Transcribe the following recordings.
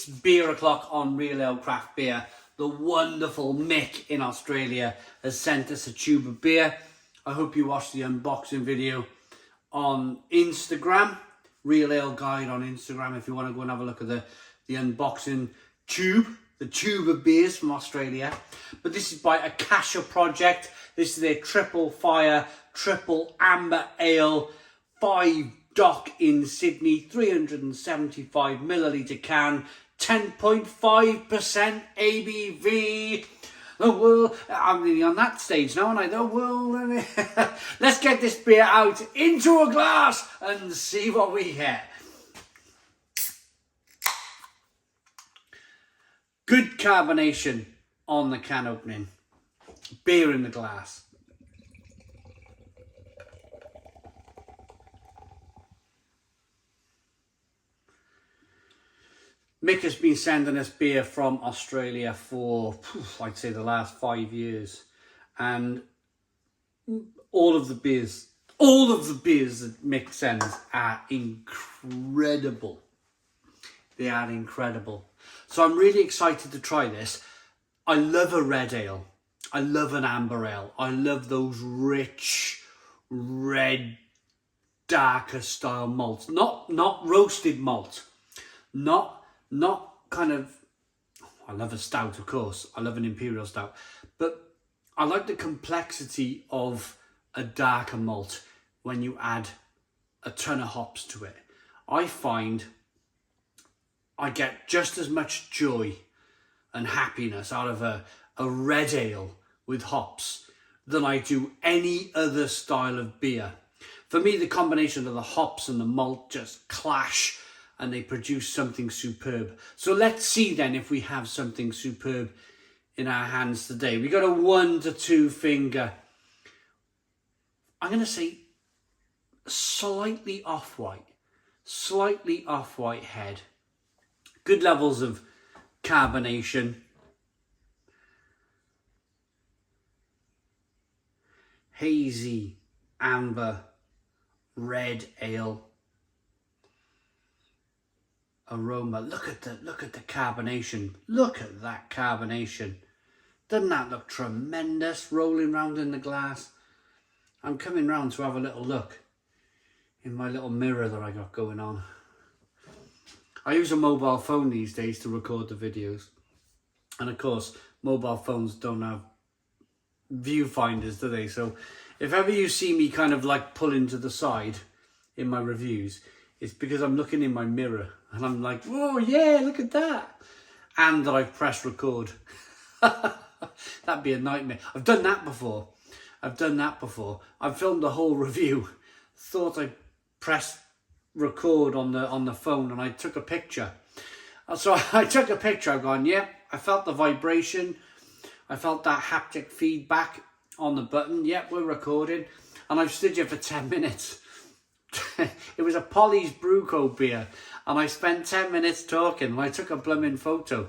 It's beer o'clock on Real Ale Craft Beer. The wonderful Mick in Australia has sent us a tube of beer. I hope you watched the unboxing video on Instagram. Real Ale Guide on Instagram if you want to go and have a look at the unboxing tube. The tube of beers from Australia. But this is by Akasha Project. This is their triple fire, triple amber ale, 5 dock in Sydney, 375 milliliter can, 10.5% ABV. The world, I'm really on that stage now, aren't I? The world. Let's get this beer out into a glass and see what we get. Good carbonation on the can opening. Beer in the glass. Mick has been sending us beer from Australia for, I'd say, the last 5 years. And all of the beers that Mick sends are incredible. They are incredible. So I'm really excited to try this. I love a red ale. I love an amber ale. I love those rich, red, darker style malts. Not roasted malt. Not kind of, I love a stout, of course. I love an imperial stout. But I like the complexity of a darker malt when you add a ton of hops to it. I find I get just as much joy and happiness out of a red ale with hops than I do any other style of beer. For me, the combination of the hops and the malt just clash and they produce something superb. So let's see then if we have something superb in our hands today. We got a 1 to 2 finger. I'm going to say slightly off-white head. Good levels of carbonation. Hazy, amber, red ale. Aroma. Look at the carbonation. Look at that carbonation. Doesn't that look tremendous rolling round in the glass? I'm coming round to have a little look in my little mirror that I got going on. I use a mobile phone these days to record the videos. And of course, mobile phones don't have viewfinders, do they? So if ever you see me kind of like pulling to the side in my reviews, it's because I'm looking in my mirror and I'm like, whoa, yeah, look at that. And that I've pressed record. That'd be a nightmare. I've done that before. I've filmed a whole review. Thought I pressed record on the phone and I took a picture. So I took a picture. I've gone, yep, I felt the vibration. I felt that haptic feedback on the button. Yep, we're recording. And I've stood here for 10 minutes. It was a Polly's Brew Co beer and I spent 10 minutes talking and I took a blooming photo.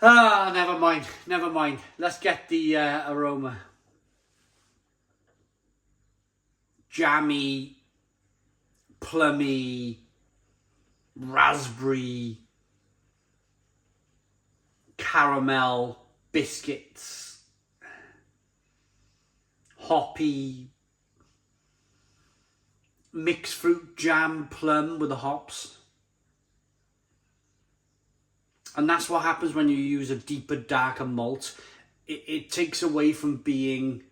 Never mind. Let's get the aroma. Jammy, plummy, raspberry, caramel, biscuits, hoppy, mixed fruit jam, plum with the hops. And that's what happens when you use a deeper, darker malt. It takes away from being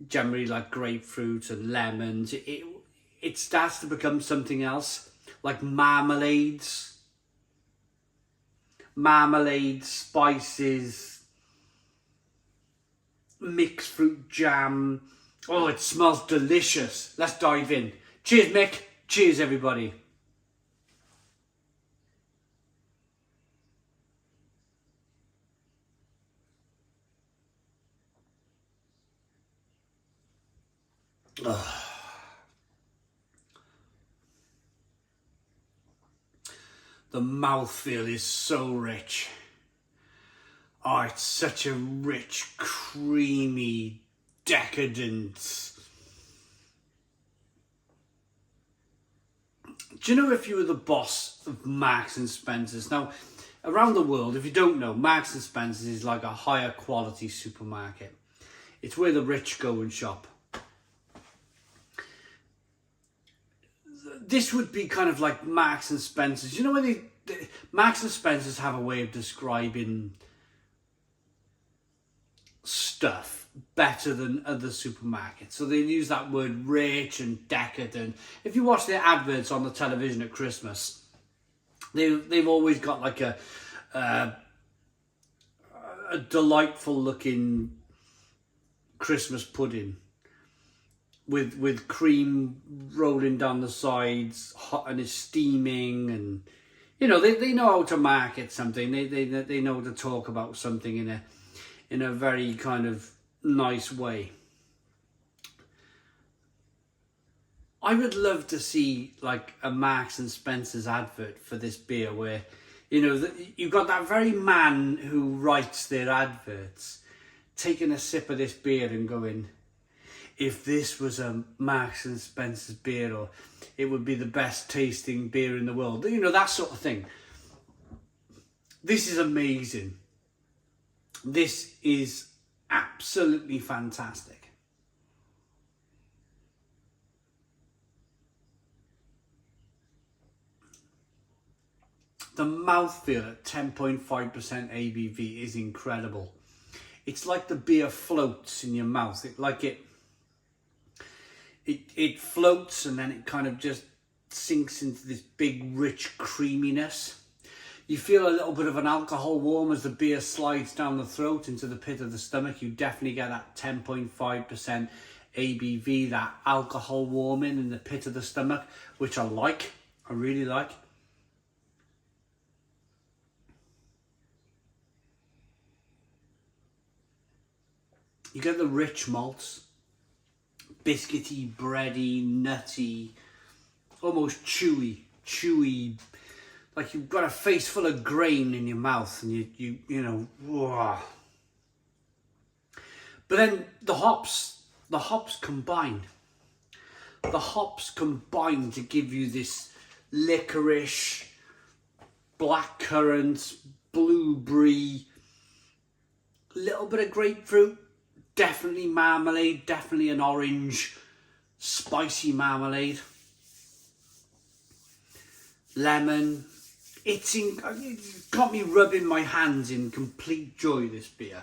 generally like grapefruit and lemons. It starts to become something else, like marmalades, spices, mixed fruit jam. Oh, it smells delicious. Let's dive in. Cheers, Mick. Cheers, everybody. Oh. The mouthfeel is so rich. Oh, it's such a rich, creamy, decadent Do you know if you were the boss of Marks and Spencer's? Now, around the world, if you don't know, Marks and Spencer's is like a higher quality supermarket. It's where the rich go and shop. This would be kind of like Marks and Spencer's. You know when Marks and Spencer's have a way of describing stuff better than other supermarkets. So they use that word rich and decadent. If you watch their adverts on the television at Christmas, they've always got like a delightful looking Christmas pudding with cream rolling down the sides, hot and it's steaming, and you know they know how to market something. They know to talk about something in a very kind of nice way. I would love to see like a Marks and Spencer's advert for this beer where, you know, you've got that very man who writes their adverts taking a sip of this beer and going, if this was a Marks and Spencer's beer, or it would be the best tasting beer in the world. You know, that sort of thing. This is amazing. This is absolutely fantastic. The mouthfeel at 10.5% ABV is incredible. It's like the beer floats in your mouth. It floats and then it kind of just sinks into this big, rich creaminess. You feel a little bit of an alcohol warm as the beer slides down the throat into the pit of the stomach. You definitely get that 10.5% ABV, that alcohol warming in the pit of the stomach, which I really like. You get the rich malts, biscuity, bready, nutty, almost chewy, like you've got a face full of grain in your mouth, and you know, whoa. But then the hops combine. The hops combine to give you this licorice, blackcurrant, blueberry, little bit of grapefruit, definitely marmalade, definitely an orange, spicy marmalade, lemon. It's got me rubbing my hands in complete joy, this beer.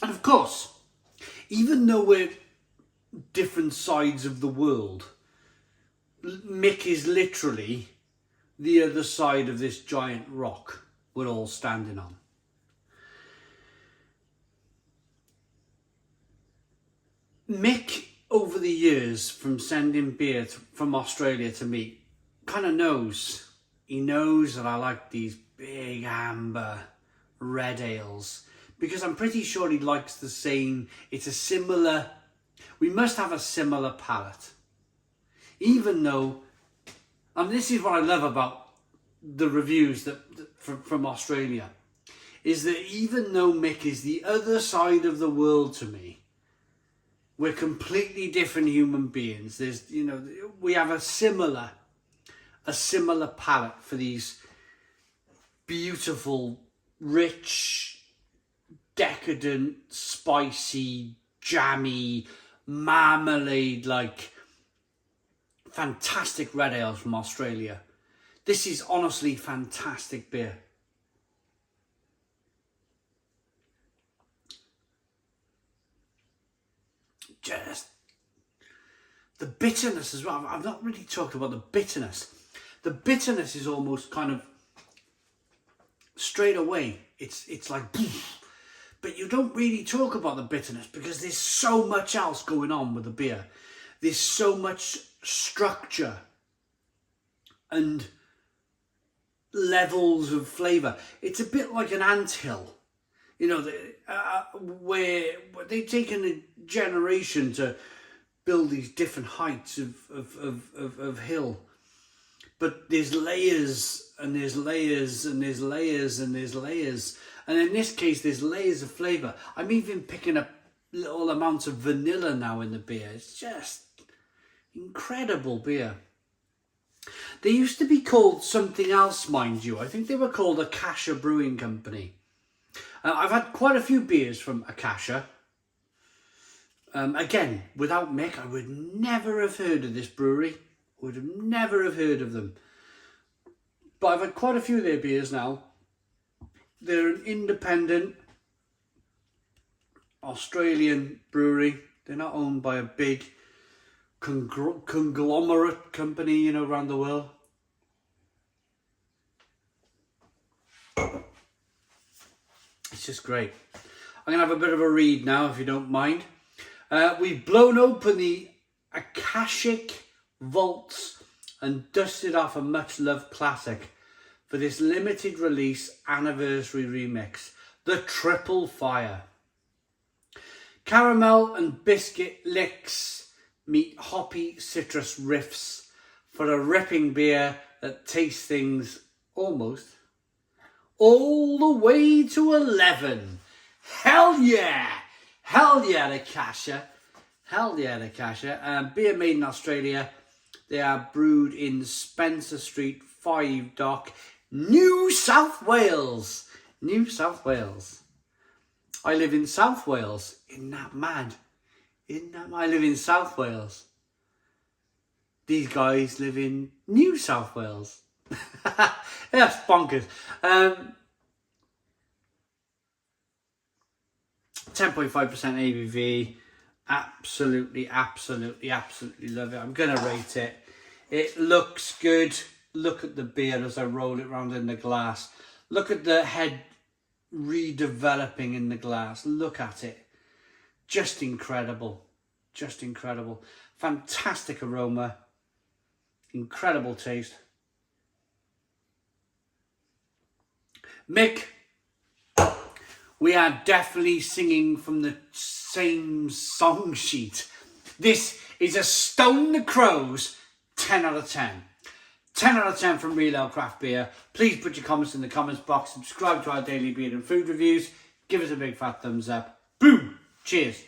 And of course, even though we're different sides of the world, Mick is literally the other side of this giant rock we're all standing on. Mick, over the years, from sending beer from Australia to me, kind of knows. He knows that I like these big amber red ales, because I'm pretty sure he likes the same. It's a similar, we must have a similar palate. Even though, and this is what I love about the reviews from Australia, is that even though Mick is the other side of the world to me, we're completely different human beings. There's, you know, we have a similar palate for these beautiful, rich, decadent, spicy, jammy, marmalade-like, fantastic red ales from Australia. This is honestly fantastic beer. Just the bitterness as well. I've not really talked about the bitterness. The bitterness is almost kind of straight away. It's like, but you don't really talk about the bitterness because there's so much else going on with the beer. There's so much structure and levels of flavour. It's a bit like an anthill. You know, where they've taken a generation to build these different heights of hill. But there's layers and there's layers and there's layers and there's layers. And in this case, there's layers of flavour. I'm even picking up little amounts of vanilla now in the beer. It's just, Incredible beer. They used to be called something else, mind you. I think they were called Akasha Brewing Company. I've had quite a few beers from Akasha. Again, without Mick, I would never have heard of this brewery. Would have never have heard of them. But I've had quite a few of their beers now. They're an independent Australian brewery. They're not owned by a big conglomerate company, you know, around the world. It's just great. I'm going to have a bit of a read now, if you don't mind. We've blown open the Akashic vaults and dusted off a much-loved classic for this limited release anniversary remix, the Triple Fire. Caramel and biscuit licks meet hoppy citrus riffs for a ripping beer that tastes things almost all the way to 11. Hell yeah! Hell yeah, Akasha. Hell yeah, Akasha. Beer made in Australia. They are brewed in Spencer Street, 5 Dock, New South Wales. New South Wales. I live in South Wales. Isn't that mad? I live in South Wales. These guys live in New South Wales. That's bonkers. 10.5% ABV. Absolutely love it. I'm going to rate it. It looks good. Look at the beer as I roll it around in the glass. Look at the head redeveloping in the glass. Look at it. Just incredible. Just incredible. Fantastic aroma. Incredible taste. Mick, we are definitely singing from the same song sheet. This is a Stone the Crows 10 out of 10. 10 out of 10 from Real Ale Craft Beer. Please put your comments in the comments box. Subscribe to our daily beer and food reviews. Give us a big fat thumbs up. Boom. Cheers.